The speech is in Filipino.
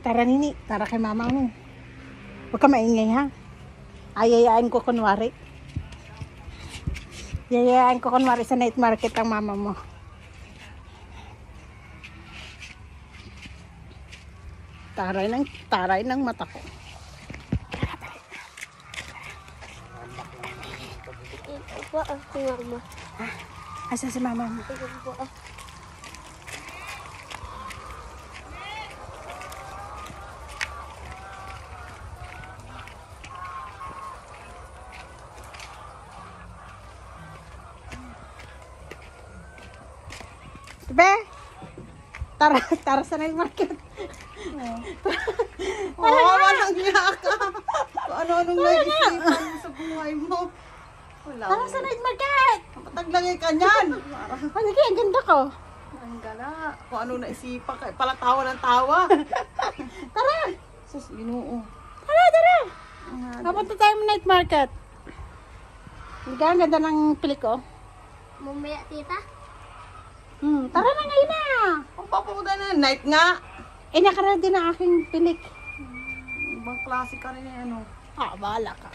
Tara nini, tara kay mama mo. Huwag ka maingay ha. Ayayain ko kunwari. Yayain ko kunwari sa night market ang mama mo. Taray ng mata ko. Ito po si mama. Asa si mama mo? Ito po. Be, tara sa night market. Walang niya ka. Ano-anong naisipan mo sa buhay mo. Wala. Tara sa night market. Pataglangay ka niyan. Ano kaya, ang ganda ko. Ang gala. Kung ano naisipan ka. Pala tawa ng tawa. Tara. Sus, ginoo. Tara. Kapunta tayo ng night market. Hindi ka, ang ganda ng pilik ko. Mamaya tita. Tara na ngayon na. Ang papunta na. Night nga. Nakaredy na aking pilik. Ibang klase ka rin ano. Bahala ka.